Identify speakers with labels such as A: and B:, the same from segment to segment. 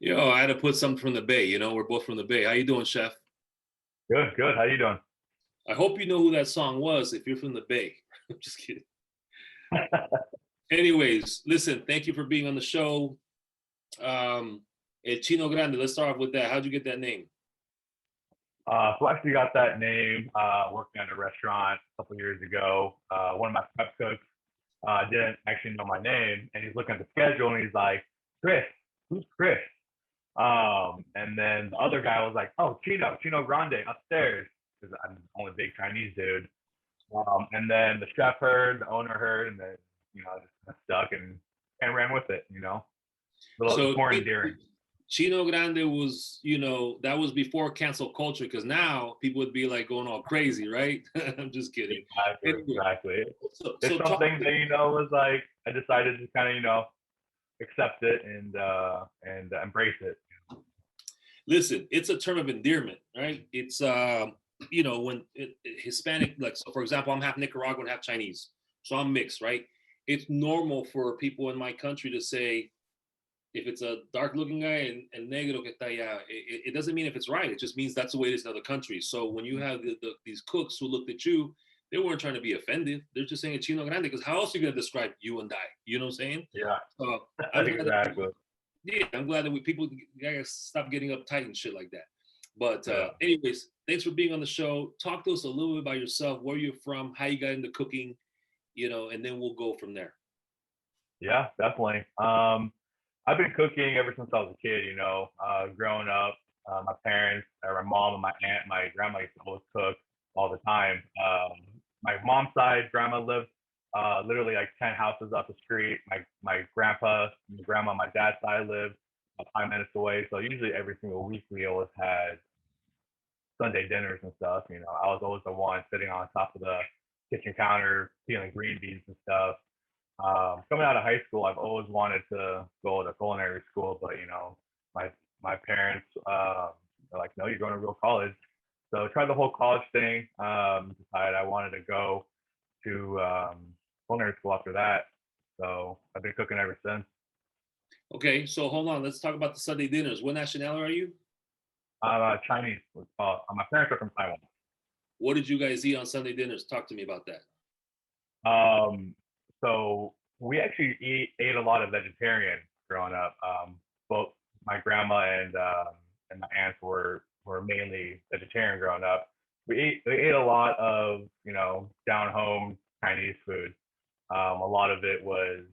A: Yo, I had to put something from the Bay. You know, we're both from the Bay. How you doing, Chef?
B: Good, good. How you doing?
A: I hope you know who that song was if you're from the Bay. I'm just kidding. Anyways, listen, thank you for being on the show. Chino Grande, let's start off with that. How'd you get that name?
B: So I actually got that name working at a restaurant a couple years ago. One of my prep cooks didn't actually know my name, and he's looking at the schedule, and he's like, "Chris, who's Chris?" And then the other guy was like, "Oh, Chino Grande upstairs," because I'm the only big Chinese dude. And then the chef heard, the owner heard, and then I just got stuck and ran with it.
A: So
B: It's more endearing.
A: Chino Grande was, that was before cancel culture because now people would be like going all crazy, right? I'm just kidding.
B: Exactly.
A: So
B: It's something that was like I decided to kind of accept it and embrace it.
A: Listen, it's a term of endearment, right? It's when Hispanic, like, so for example, I'm half Nicaraguan, half Chinese, so I'm mixed, right? It's normal for people in my country to say, if it's a dark looking guy and negro que está allá, it doesn't mean if it's right. It just means that's the way it is in other countries. So when you have these cooks who looked at you, they weren't trying to be offended. They're just saying Chino Grande because how else are you going to describe you and I? You know what I'm saying?
B: Yeah,
A: exactly. I'm glad that people gotta stop getting uptight and shit like that. But anyways, thanks for being on the show. Talk to us a little bit about yourself, where you're from, how you got into cooking, and then we'll go from there.
B: Yeah, definitely. I've been cooking ever since I was a kid, growing up. My parents, my mom and my aunt, my grandma used to always cook all the time. My mom's side, grandma lived literally like 10 houses up the street. My grandpa, my grandma, my dad's side lived 5 minutes away. So usually every single week we always had Sunday dinners and stuff. I was always the one sitting on top of the kitchen counter peeling green beans and stuff. Coming out of high school, I've always wanted to go to culinary school, but my parents are like, no, you're going to real college. So I tried the whole college thing. Decided I wanted to go to culinary school after that. So I've been cooking ever since.
A: Okay, so hold on. Let's talk about the Sunday dinners. What nationality are you?
B: Chinese. My parents are from Taiwan.
A: What did you guys eat on Sunday dinners? Talk to me about that.
B: So we actually ate a lot of vegetarian growing up. Both my grandma and my aunts were mainly vegetarian growing up. We ate a lot of down home Chinese food. A lot of it was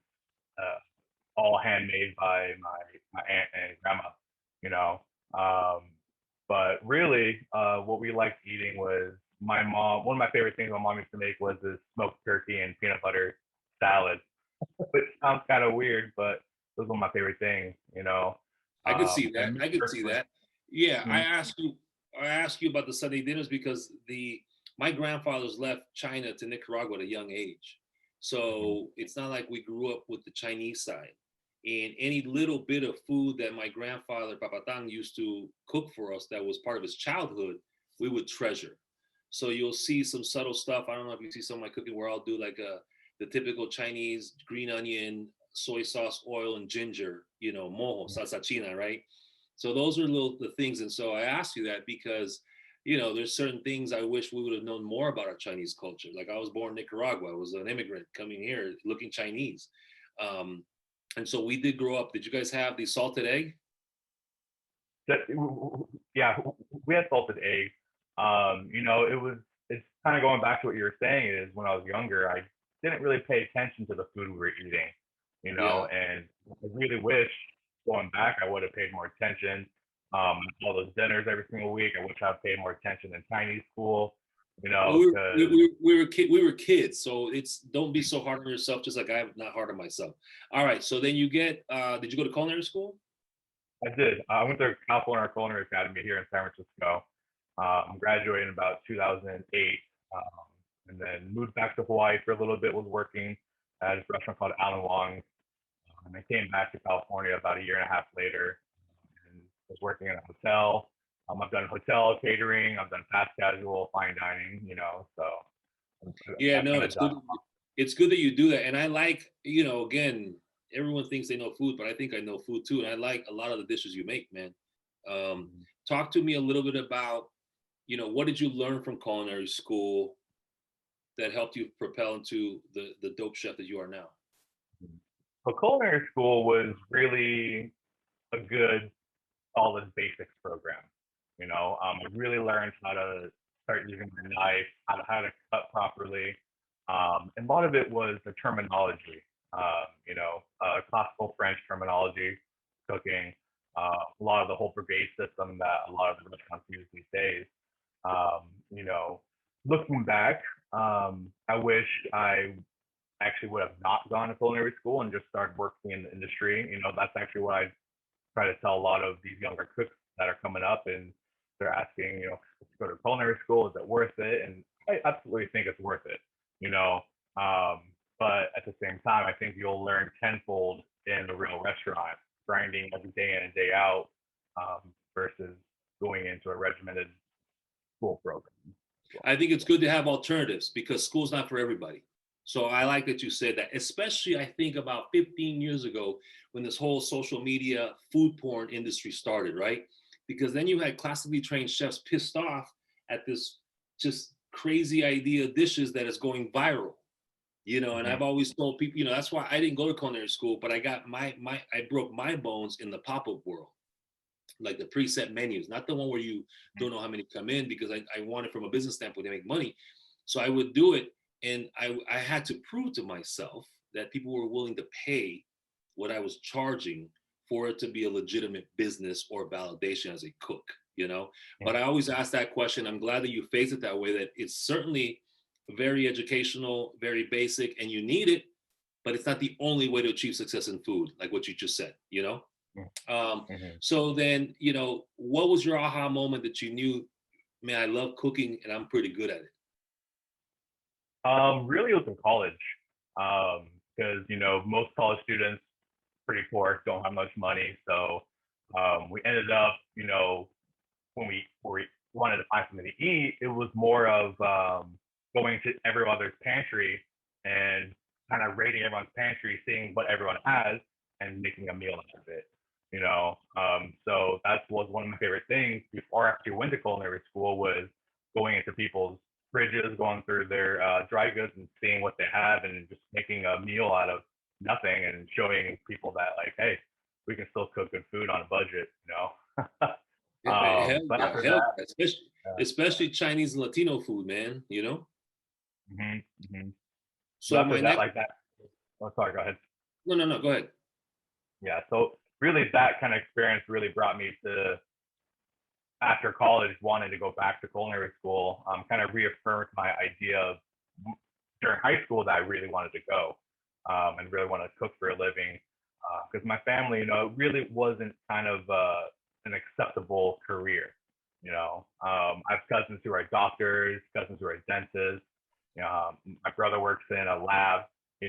B: all handmade by my aunt and grandma. You know, but really, what we liked eating was my mom. One of my favorite things my mom used to make was this smoked turkey and peanut butter salad, which sounds kind of weird, but it was one of my favorite things.
A: I could see that. I could see that. Yeah,
B: Mhm.
A: I asked you about the Sunday dinners because my grandfathers left China to Nicaragua at a young age. So it's not like we grew up with the Chinese side. And any little bit of food that my grandfather, Papatang, used to cook for us that was part of his childhood, we would treasure. So you'll see some subtle stuff. I don't know if you see some of my cooking where I'll do like the typical Chinese green onion, soy sauce, oil, and ginger, mojo, salsa china, right? So those are the things. And so I asked you that because, there's certain things I wish we would have known more about our Chinese culture. Like I was born in Nicaragua. I was an immigrant coming here looking Chinese. And so we did grow up. Did you guys have the salted egg?
B: Yeah, we had salted egg. It's kind of going back to what you were saying. Is when I was younger, I didn't really pay attention to the food we were eating,
A: Yeah.
B: and I really wish going back I would have paid more attention. All those dinners every single week, I wish I'd paid more attention in Chinese school,
A: Well,
B: because
A: we were kids, so don't be so hard on yourself, just like I'm not hard on myself. All right, so then did you go to culinary school?
B: I did. I went to California Culinary Academy here in San Francisco. Graduated in about 2008, and then moved back to Hawaii for a little bit. Was working at a restaurant called Alan Wong. And I came back to California about a year and a half later, and was working in a hotel. I've done hotel catering. I've done fast casual, fine dining. So
A: Yeah,
B: I've
A: no,
B: kind of
A: it's good.
B: done.
A: it's good that you do that. And I like, again, everyone thinks they know food, but I think I know food too. And I like a lot of the dishes you make, man. Um,
B: Mhm.
A: Talk to me a little bit about, what did you learn from culinary school that helped you propel into the dope chef that you are now?
B: So culinary school was really a good, solid basics program. I really learned how to start using my knife, how to cut properly. And a lot of it was the terminology, classical French terminology, cooking, a lot of the whole brigade system that a lot of the restaurants use these days. Um, you know, Looking back, I wish I actually would have not gone to culinary school and just started working in the industry. That's actually what I try to tell a lot of these younger cooks that are coming up, and they're asking, to go to culinary school, is it worth it? And I absolutely think it's worth it, you know. Um, but at the same time, I think you'll learn tenfold in the real restaurant, grinding every day in and day out, versus going into a regimented school program. So,
A: I think it's good to have alternatives because school's not for everybody. So I like that you said that, especially I think about 15 years ago when this whole social media food porn industry started, right? Because then you had classically trained chefs pissed off at this just crazy idea of dishes that is going viral. And
B: mhm,
A: I've always told people, that's why I didn't go to culinary school, but I got I broke my bones in the pop-up world, like the preset menus, not the one where you don't know how many come in, because I wanted from a business standpoint to make money. So I would do it, and I had to prove to myself that people were willing to pay what I was charging for it to be a legitimate business or validation as a cook, you know? But
B: mhm.
A: I always ask that question. I'm glad that you face it that way, that it's certainly very educational, very basic, and you need it, but it's not the only way to achieve success in food, like what you just said.
B: Mhm,
A: Um,
B: mhm.
A: so then, what was your aha moment that you knew, man, I love cooking and I'm pretty good at it?
B: Really, it was in college, because most college students pretty poor, don't have much money, so we ended up, when we wanted to find something to eat, it was more of going to every other's pantry and kind of rating everyone's pantry, seeing what everyone has, and making a meal out of it. So that was one of my favorite things before I actually went to culinary school, was going into people's fridges, going through their dry goods and seeing what they have, and just making a meal out of nothing, and showing people that, like, hey, we can still cook good food on a budget.
A: Hell
B: But
A: yeah,
B: after
A: hell
B: that,
A: yeah. Especially Chinese and Latino food, man.
B: hmm hmm but
A: So
B: after
A: my
B: that,
A: next,
B: like that. Oh, sorry, go ahead.
A: no, no, no, go ahead.
B: Yeah, so really, that kind of experience really brought me to, after college, wanting to go back to culinary school. Kind of reaffirmed my idea of, during high school, that I really wanted to go, and really want to cook for a living. Because my family, it really wasn't kind of an acceptable career. I have cousins who are doctors, cousins who are dentists. My brother works in a lab. He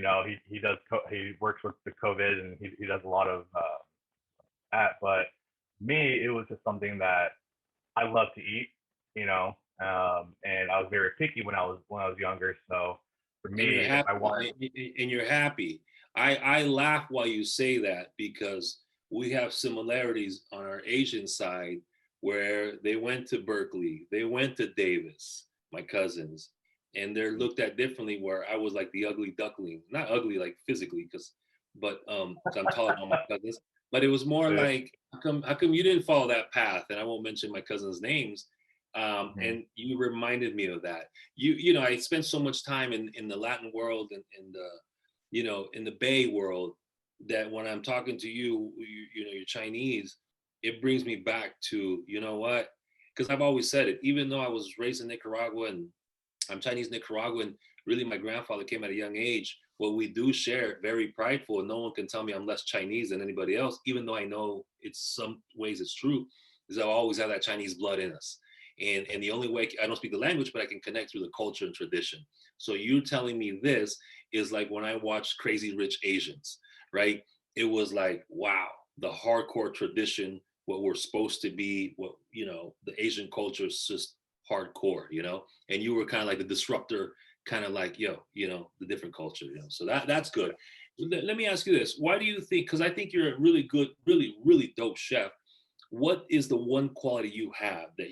B: works with the COVID, and he does a lot of that. But me, it was just something that I love to eat, and I was very picky when I was younger. So for
A: And you're
B: me, if I wanted,
A: happy, and you're happy. I laugh while you say that because we have similarities on our Asian side where they went to Berkeley, they went to Davis, my cousins, and they're looked at differently. Where I was like the ugly duckling, not ugly like physically, but 'cause I'm taller than all my cousins. But it was more
B: uh,
A: like, how come you didn't follow that path? And I won't mention my cousins' names.
B: mhm,
A: And you reminded me of that. I spent so much time in the Latin world, and the in the Bay world, that when I'm talking to you're Chinese, it brings me back to, what, because I've always said it, even though I was raised in Nicaragua and I'm Chinese Nicaraguan, really my grandfather came at a young age. What we do share, very prideful, and no one can tell me I'm less Chinese than anybody else, even though I know it's some ways it's true, is I always have that Chinese blood in us. And the only way, I don't speak the language, but I can connect through the culture and tradition. So you telling me this is like when I watched Crazy Rich Asians, right? It was like, wow, the hardcore tradition, what we're supposed to be, what, the Asian culture is just hardcore, and you were kind of like the disruptor kind of like, yo, the different culture, So that's good. Let me ask you this: why do you think? Because I think you're a really good, really, really dope chef. What is the one quality you have that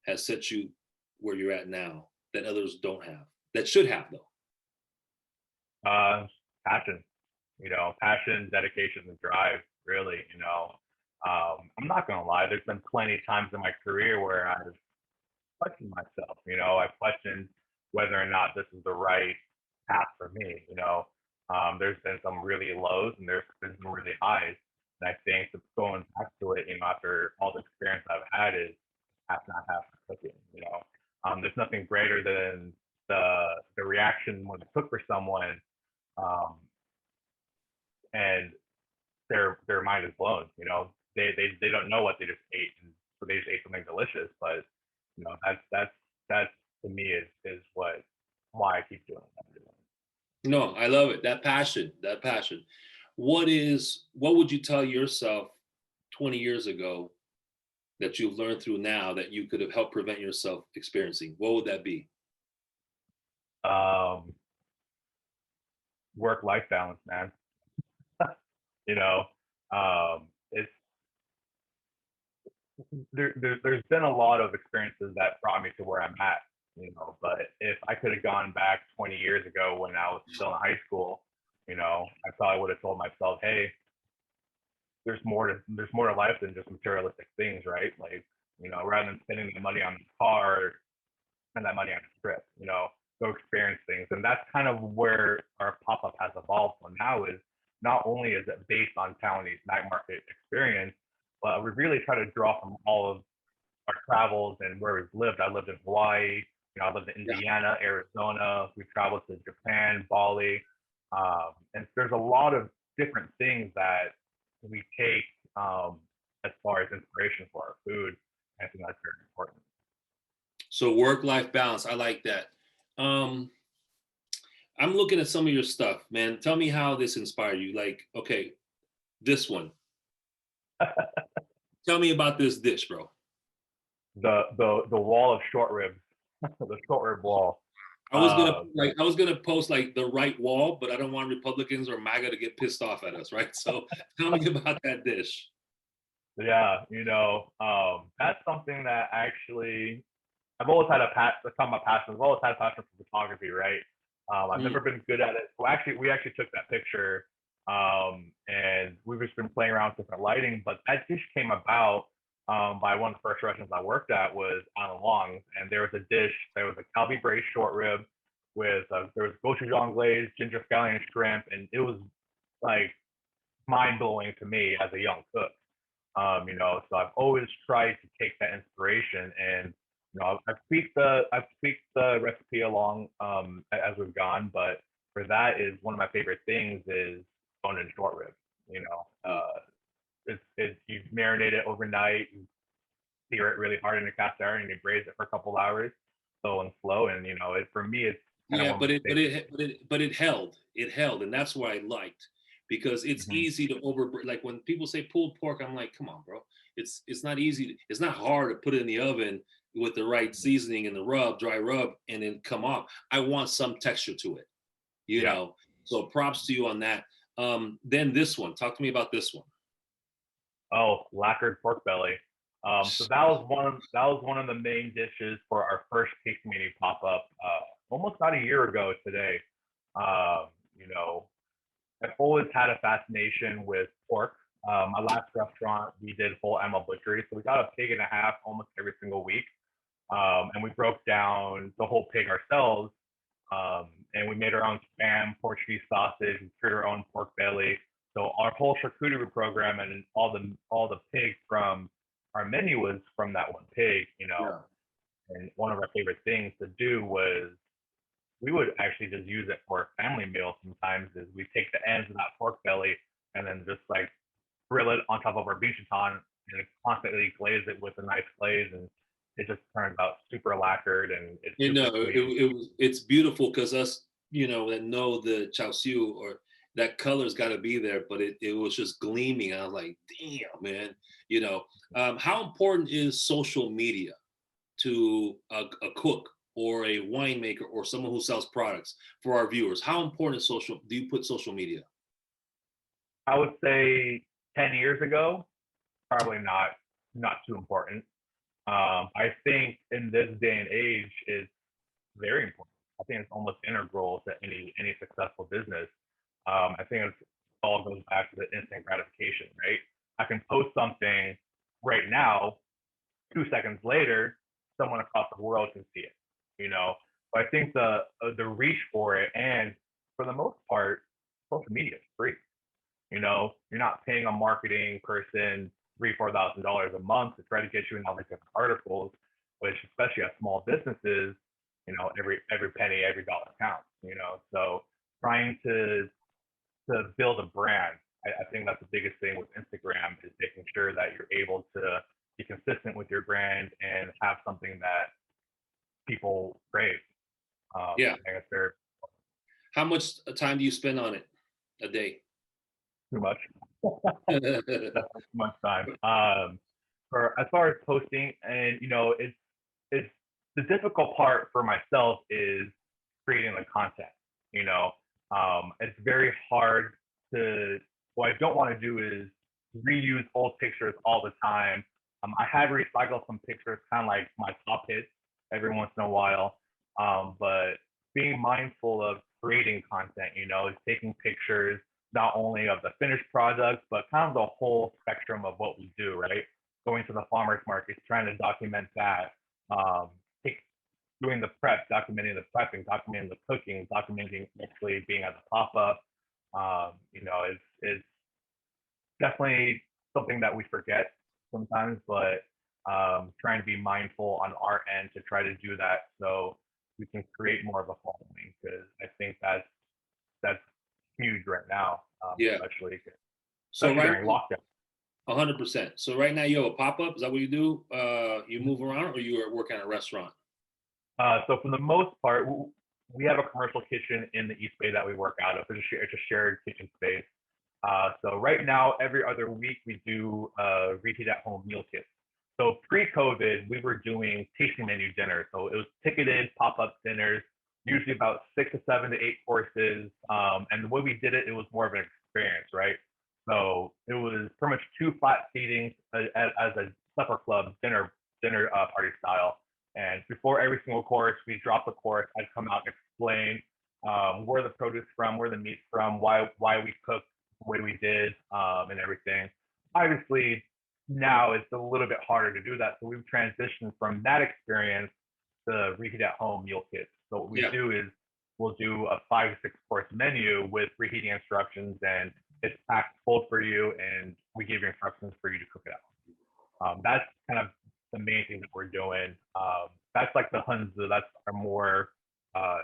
A: has set you where you're at now that others don't have, that should have though?
B: Uh, Passion, passion, dedication, and drive. Really, I'm not gonna lie. There's been plenty of times in my career where I've questioned myself. I've questioned whether or not this is the right path for me. There's been some really lows and there's been some really highs. And I think that going back to it, after all the experience I've had is have not have for cooking. There's nothing greater than the reaction when I cook for someone, um, and their mind is blown. They don't know what they just ate, and so they just ate something delicious. But that's to me is why I keep doing what I'm doing.
A: No, I love it. That passion, that passion. What would you tell yourself 20 years ago that you've learned through now that you could have helped prevent yourself experiencing? What would that be?
B: Um, Work life balance, man. you know, it's there's been a lot of experiences that brought me to where I'm at. But if I could have gone back 20 years ago when I was still in high school, I probably would have told myself, hey, there's more to life than just materialistic things, right? Like, rather than spending the money on the car, spend that money on a trip, go experience things. And that's kind of where our pop-up has evolved. So now is not only is it based on Taiwanese night market experience, but we really try to draw from all of our travels and where we've lived. I lived in Hawaii, I lived in Indiana, Arizona. We traveled to Japan, Bali, and there's a lot of different things that we take as far as inspiration for our food. I think that's very important.
A: So work-life balance, I like that. Um, I'm looking at some of your stuff, man. Tell me how this inspired you. Like, okay, this one. Tell me about this dish, bro.
B: The wall of short ribs, the short rib wall.
A: I was gonna post like the right wall, but I don't want Republicans or MAGA to get pissed off at us, right? So tell me about that dish.
B: Yeah, that's something that actually I've always had a passion. It's not my passion. I've always had a passion for photography, right? I've
A: Mm.
B: never been good at it. Well, actually, we actually took that picture, and we've just been playing around with different lighting. But that dish came about by one of the first restaurants I worked at was on Long, and there was a dish. There was a Calbee braised short rib with there was gochujang glaze, ginger scallion shrimp, and it was like mind blowing to me as a young cook. So I've always tried to take that inspiration and I've tweaked the recipe along as we've gone, but for that is one of my favorite things is bone-in short rib. You know, you marinate it overnight, you sear it really hard in a cast iron, and you braise it for a couple hours, slow and slow. And for me, it's kind of
A: Yeah,
B: one of
A: but
B: my
A: it but
B: favorites.
A: it held. It held, and that's what I liked because it's
B: Mm-hmm.
A: easy to over like when people say pulled pork, I'm like, come on, bro. It's not easy. It's not hard to put it in the oven with the right seasoning and the dry rub, and then come off. I want some texture to it, you
B: Yeah.
A: know. So props to you on that. Then this one. Talk to me about this one.
B: Oh, lacquered pork belly. So that was one of the main dishes for our first Taste Menu pop up almost about a year ago today. Um, you know, I've always had a fascination with pork. My last restaurant, we did full animal butchery, so we got a pig and a half almost every single week, and we broke down the whole pig ourselves, and we made our own spam, Portuguese sausage, we cured our own pork belly. So our whole charcuterie program and all the pig from our menu was from that one pig.
A: Yeah.
B: And one of our favorite things to do was we would actually just use it for a family meal sometimes is we take the ends of that pork belly and then just like grill it on top of our bichiton and constantly glaze it with a nice glaze and it just turns out super lacquered and it's
A: You
B: super
A: know,
B: sweet.
A: it's beautiful because us, that know the chao siu or that color's got to be there, but it was just gleaming. I was like, damn, man. How important is social media to a cook or a winemaker or someone who sells products for our viewers? How important is social? Do you put social media?
B: I would say 10 years ago, probably not too important. I think in this day and age, it's very important. I think it's almost integral to any successful business. I think it all goes back to the instant gratification, right? I can post something right now, 2 seconds later, someone across the world can see it. You know, but I think the reach for it, and for the most part, social media is free. You know, you're not paying a marketing person $3,000-4,000 a month to try to get you in all these different articles, which especially at small businesses, you know, every penny, every dollar counts. You know, so trying to build a brand, I think that's the biggest thing with Instagram is making sure that you're able to be consistent with your brand and have something that people crave.
A: Yeah.
B: I guess they're
A: How much time do you spend on it a day?
B: too much. That's too much time. For as far as posting, and you know, it's the difficult part for myself is creating the content. You know, it's very hard to. What I don't want to do is reuse old pictures all the time. I have recycled some pictures, kind of like my top hits, every once in a while. But being mindful of creating content, you know, is taking pictures not only of the finished product, but kind of the whole spectrum of what we do, right? Going to the farmers markets, trying to document that, um, doing the prep, documenting the prepping, documenting the cooking, documenting actually being at the pop up. You know, it's definitely something that we forget sometimes, but trying to be mindful on our end to try to do that so we can create more of a following because I think that's huge right now,
A: Yeah.
B: especially
A: So right
B: during
A: now,
B: lockdown.
A: 100%. So right now you have a pop up. Is that what you do? You move around, or you are working at a restaurant?
B: So for the most part, we have a commercial kitchen in the East Bay that we work out of. It's a shared kitchen space. So right now, every other week we do reheat at home meal kits. So pre-COVID, we were doing tasting menu dinners. So it was ticketed pop-up dinners, usually about 6 to 7 to 8 courses. And the way we did it, it was more of an experience, right? So it was pretty much two flat seatings as a supper club dinner party style. And before every single course, we drop the course. I'd come out and explain where the produce from, where the meat's from, why we cook the way we did, and everything. Obviously, now it's a little bit harder to do that. So we've transitioned from that experience to reheat at home meal kits. So what we
A: Yeah.
B: do is we'll do a 5 to 6 course menu with reheating instructions, and it's packed full for you, and we give you instructions for you to cook it out. That's kind of the main thing that we're doing. That's like the Hunza. That's our more uh,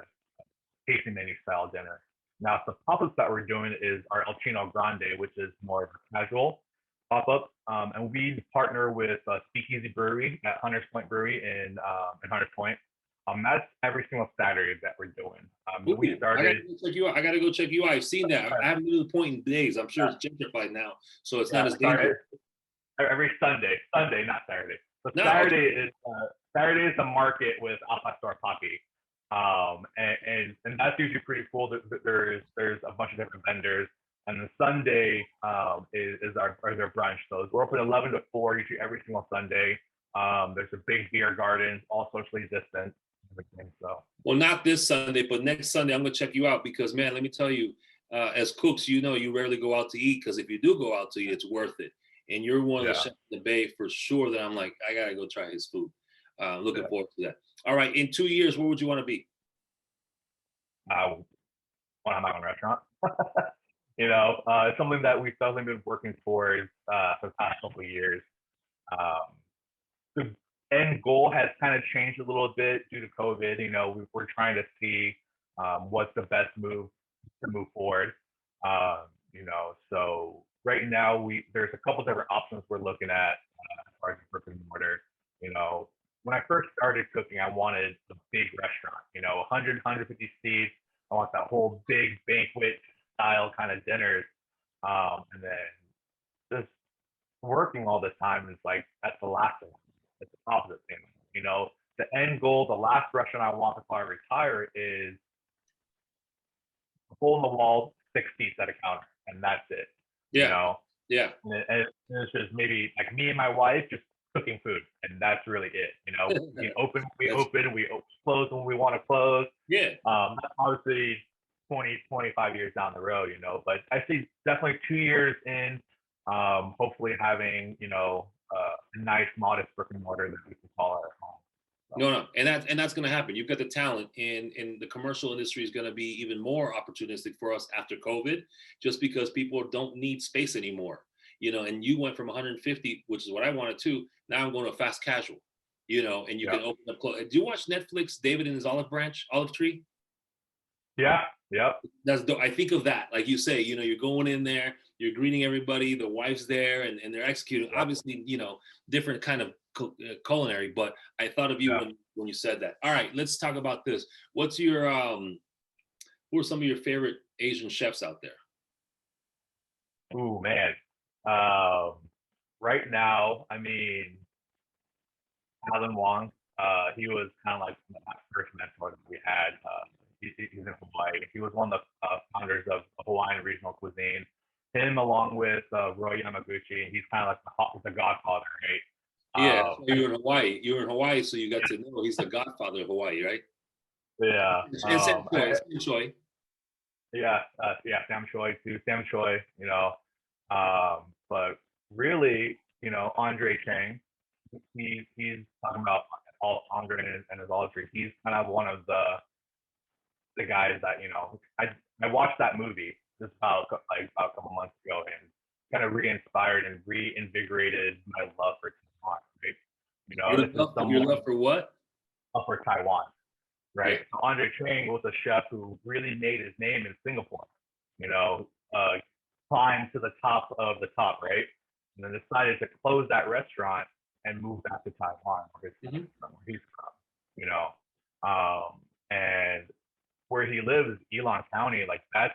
B: tasting menu style dinner. Now, the pop-ups that we're doing is our El Chino Grande, which is more of a casual pop-up. And we partner with Speakeasy Brewery at Hunters Point Brewery in Hunters Point. That's every single Saturday that we're doing.
A: Ooh,
B: We started.
A: I gotta go check you out. I've seen that. I haven't been to the point in days. I'm sure it's gentrified now, so it's not as dangerous.
B: Every Sunday, not Saturday. So
A: No,
B: Saturday is the market with Al Pastor Poppy, and that's usually pretty cool. There's a bunch of different vendors, and the Sunday is their brunch. So we're open 11 to 4 usually every single Sunday. There's a big beer garden, all socially distant, everything. So
A: well, not this Sunday, but next Sunday I'm gonna check you out because man, let me tell you, as cooks, you know, you rarely go out to eat because if you do go out to eat, it's worth it. And you're one of the
B: yeah,
A: chefs in the Bay for sure that I'm like, I gotta go try his food. Looking
B: yeah.
A: forward to that. All right, in 2 years, where would you want to be?
B: Want to have my own restaurant. You know, it's something that we've definitely been working towards for the past couple of years. Um, the end goal has kind of changed a little bit due to COVID. You know, we're trying to see what's the best move to move forward. You know, so right now there's a couple different options we're looking at as far as brick and mortar. You know, when I first started cooking, I wanted a big restaurant. You know, 100, 150 seats. I want that whole big banquet style kind of dinners. And then just working all the time is like that's the last thing. It's the opposite thing. You know, the end goal, the last restaurant I want before I retire is hole in the wall, 6 seats at a counter, and that's it. You
A: Yeah.
B: know,
A: Yeah.
B: and it's just maybe like me and my wife just cooking food, and that's really it. You know,
A: That's
B: we close when we want to close.
A: yeah.
B: That's obviously 20, 25 years down the road, you know, but I see definitely 2 years in, hopefully having, a nice, modest brick and mortar that we can call our home. So,
A: No, no, and that's going to happen. You've got the talent, and the commercial industry is going to be even more opportunistic for us after COVID, just because people don't need space anymore. And you went from 150, which is what I wanted to. Now I'm going to fast casual. And you
B: yeah,
A: can open up. Do you watch Netflix? David and his olive tree.
B: yeah, yep,
A: I think of that, like you say, you're going in there, you're greeting everybody, the wife's there, and they're executing.
B: yep,
A: Obviously, different kind of culinary, but I thought of you
B: yeah.
A: when you said that. All right, let's talk about this. What's your who are some of your favorite Asian chefs out there?
B: Ooh, man. Um, right now, I mean, Alan Wong, he was kind of like my first mentor that we had. He's in Hawaii. He was one of the founders of Hawaiian regional cuisine. Him, along with Roy Yamaguchi, he's kind of like the godfather,
A: Yeah,
B: right?
A: so you're in Hawaii. You're in Hawaii, so you got to know he's the godfather of Hawaii, right?
B: Yeah,
A: And Sam Choi, Sam Choi.
B: yeah, Sam Choi too. Sam Choi, but really, Andre Chang, he's talking about all Andre and his olive. He's kind of one of the guys that I watched that movie just about a couple months ago and kind of re-inspired and reinvigorated my love for Taiwan. Right? This is
A: Your
B: someone
A: love for what?
B: for Taiwan,
A: Yeah.
B: right? So Andre Chang was a chef who really made his name in Singapore. You know, uh, climbed to the top of the top, right? And then decided to close that restaurant and move back to Taiwan,
A: Hmm.
B: where he's from. You know, and where he lives, Elon County, like that's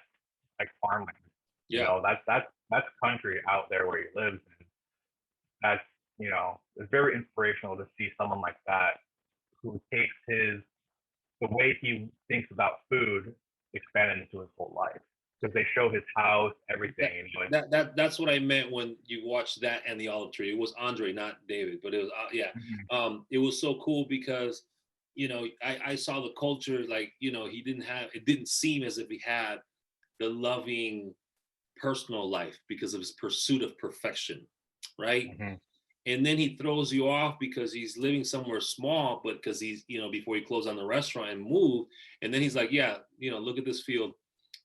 B: like farmland.
A: Yeah.
B: That's country out there where he lives. And that's it's very inspirational to see someone like that who takes the way he thinks about food expanded into his whole life because they show his house,
A: That,
B: everything.
A: that's what I meant when you watched that and the olive tree. It was Andre, not David, but it was yeah.
B: Mhm.
A: It was so cool because I saw the culture, like he didn't have, it didn't seem as if he had the loving personal life because of his pursuit of perfection, right?
B: Mhm.
A: And then he throws you off because he's living somewhere small, but because he's before he closed on the restaurant and moved, and then he's like, yeah, look at this field.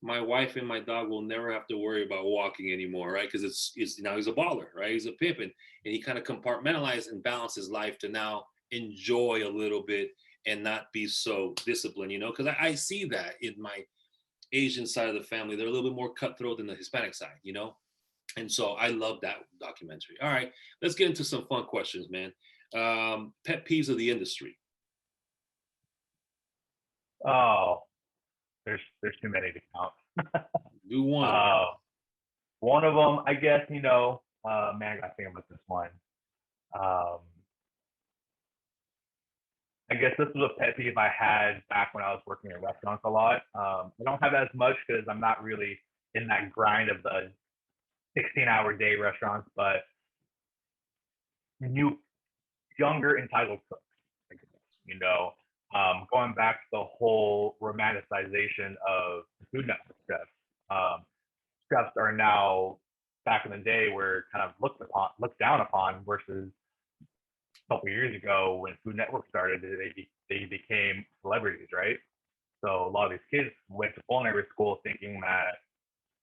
A: My wife and my dog will never have to worry about walking anymore, right? Because it's now he's a baller, right? He's a pimp, and he kind of compartmentalized and balanced his life to now enjoy a little bit and not be so disciplined, because I see that in my Asian side of the family. They're a little bit more cutthroat than the Hispanic side. And so I love that documentary. All right, let's get into some fun questions, man. Pet peeves of the industry.
B: Oh, there's too many to count.
A: Do one of them.
B: Uh, One of them, I guess, man, I gotta think about this one. Um, I guess this was a pet peeve I had back when I was working in restaurants a lot. I don't have as much because I'm not really in that grind of the 16-hour day restaurants, but new, younger entitled cooks, I guess, going back to the whole romanticization of Food Network chefs. Chefs are now, back in the day, were kind of looked down upon versus a couple of years ago when Food Network started, they became celebrities, right? So a lot of these kids went to culinary school thinking that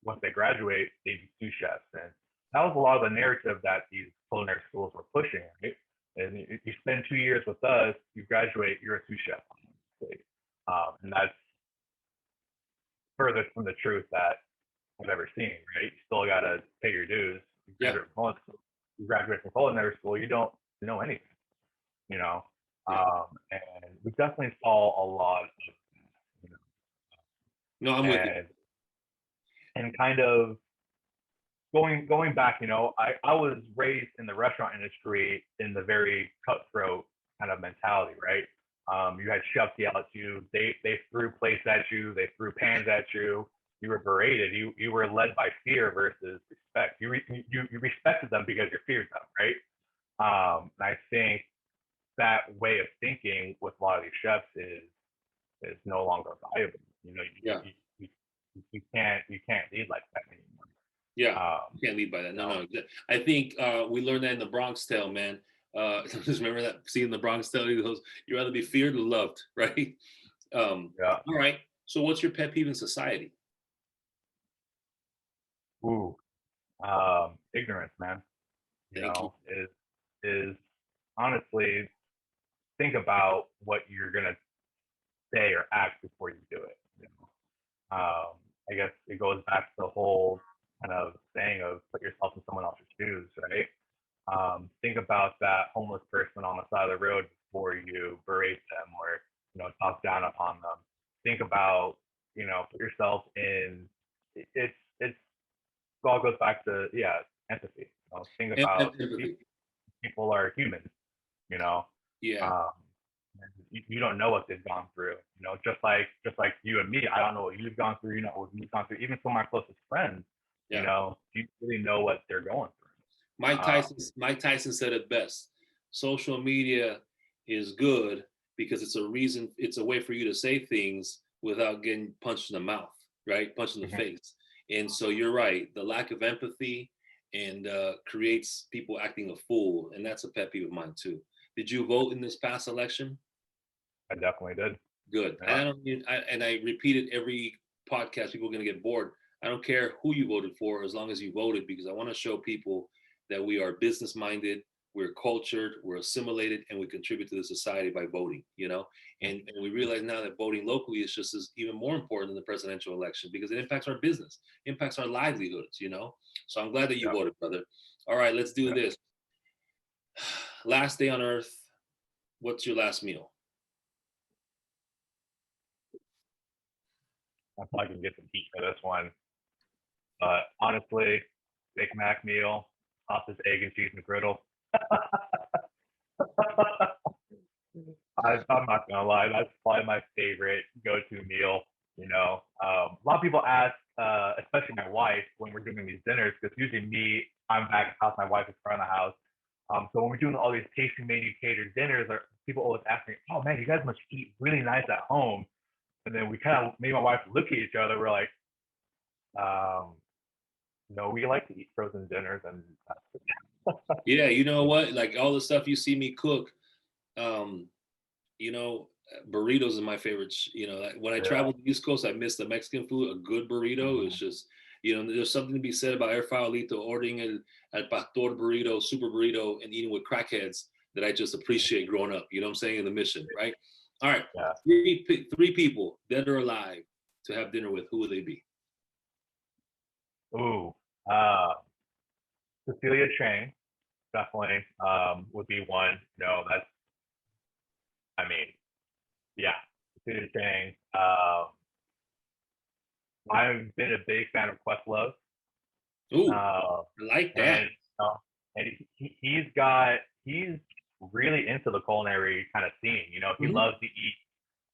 B: once they graduate, they'd be sous chefs, and that was a lot of the narrative that these culinary schools were pushing, right? And you spend 2 years with us, you graduate, you're a sous chef, and that's furthest from the truth that I've ever seen, right? You still got to pay your dues.
A: Yeah.
B: You graduate from culinary school, you don't know anything, you know.
A: Yeah.
B: And we definitely saw a lot of, you
A: No, I'm
B: know,
A: with you.
B: and kind of going back, I was raised in the restaurant industry in the very cutthroat kind of mentality, right? You had chefs yell at you. They threw plates at you. They threw pans at you. You were berated. You were led by fear versus respect. You respected them because you feared them, right? And I think that way of thinking with a lot of these chefs is no longer viable. You know,
A: Yeah.
B: you can't lead like that anymore.
A: Yeah, you can't lead by that.
B: You
A: No,
B: know?
A: no. I think we learned that in the Bronx Tale, man. Just remember that scene in the Bronx Tale. He goes, "You rather be feared or loved," right?
B: Yeah.
A: All right. So, what's your pet peeve in society?
B: Ooh. Ignorance, man. You
A: Thank you.
B: know, is honestly think about what you're gonna say or act before you do it. You know? I guess it goes back to the whole kind of saying of put yourself in someone else's shoes, right? Think about that homeless person on the side of the road before you berate them or talk down upon them. Think about put yourself in. It's it all goes back to empathy. Think about
A: Empathy.
B: people are human. You know,
A: Yeah,
B: um, you don't know what they've gone through. Just like you and me, I don't know what you've gone through. You know what we've gone through. Even some of my closest friends,
A: yeah.
B: you really know what they're going through.
A: Mike Tyson said it best. Social media is good because it's a reason, it's a way for you to say things without getting punched in the mouth, right? Punched in the
B: Mhm.
A: face. And so you're right. The lack of empathy and creates people acting a fool, and that's a pet peeve of mine too. Did you vote in this past election?
B: I definitely did.
A: Good. And
B: Yeah.
A: I don't need, and I repeat it every podcast. People are going to get bored. I don't care who you voted for as long as you voted, because I want to show people that we are business minded, we're cultured, we're assimilated, and we contribute to the society by voting, you know? And we realize now that voting locally is just as even more important than the presidential election because it impacts our business, impacts our livelihoods, you know? So I'm glad that you
B: Yeah.
A: voted, brother. All right, let's do
B: Yeah.
A: this. Last day on earth, what's your last meal?
B: I probably can get some heat for this one. But honestly, Big Mac meal, sausage, egg, and cheese McGriddle. I'm not gonna lie, that's probably my favorite go-to meal. A lot of people ask, especially my wife, when we're doing these dinners, because usually me, I'm back at the house, my wife is front of the house. So when we're doing all these tasting menu catered dinners, people always ask me, "Oh man, you guys must eat really nice at home." And then we kind of, me and my wife look at each other. We're like, um, "No, we like to eat frozen dinners," and
A: Yeah, you know what? Like all the stuff you see me cook, um, you know, burritos are my favorite. You know, like when I
B: yeah,
A: travel to the East Coast, I miss the Mexican food. A good burrito is
B: mhm,
A: just, you know, there's something to be said about El Farolito ordering el pastor burrito, super burrito, and eating with crackheads that I just appreciate growing up. You know what I'm saying? In the mission, right? All right,
B: yeah.
A: three people, dead or alive, to have dinner with. Who would they be?
B: Ooh, uh, Cecilia Chang definitely would be one. That's, I mean, yeah, Cecilia Chang. I've been a big fan of Questlove,
A: Ooh,
B: uh,
A: I like that.
B: and and he's really into the culinary kind of scene. He
A: Mhm.
B: loves to eat.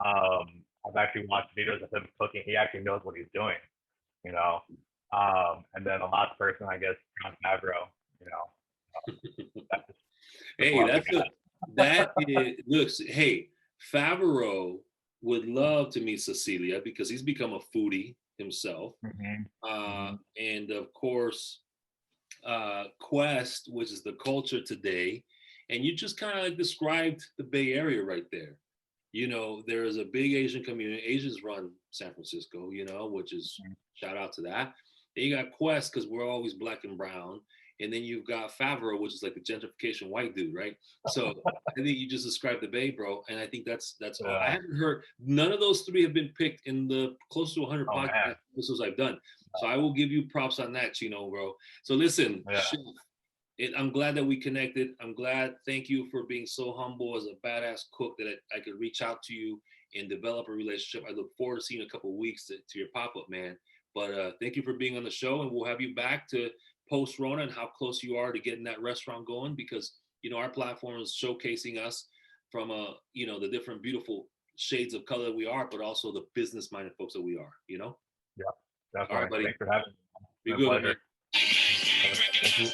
B: I've actually watched videos of him cooking. He actually knows what he's doing. You know, and then the last person, I guess, John Favreau. You know, that's just
A: Hey,
B: love the guy.
A: that is looks. Hey, Favreau would love to meet Cecilia because he's become a foodie himself,
B: Hmm. Hmm.
A: and of course, Quest, which is the culture today, and you just kind of like described the Bay Area right there. You know, there is a big Asian community. Asians run San Francisco, you know, which is shout out to that. Then you got Quest because we're always black and brown. And then you've got Favreau, which is like the gentrification white dude, right? So I think you just described the Bay, bro. And I think that's all. I
B: Yeah.
A: haven't heard none of those three have been picked in the close to 100
B: Oh
A: podcast
B: man.
A: episodes I've done. So I will give you props on that, Chino, bro. So listen,
B: Yeah.
A: I'm glad that we connected. I'm glad. Thank you for being so humble as a badass cook that I could reach out to you and develop a relationship. I look forward to seeing a couple of weeks to your pop up, man. But thank you for being on the show, and we'll have you back to post Rona and how close you are to getting that restaurant going because you know our platform is showcasing us from the different beautiful shades of color we are, but also the business minded folks that we are,
B: Yeah,
A: All right,
B: definitely.
A: buddy.
B: Thanks for having me.
A: Be
B: My
A: good,
B: pleasure.
A: man.
B: Thank you.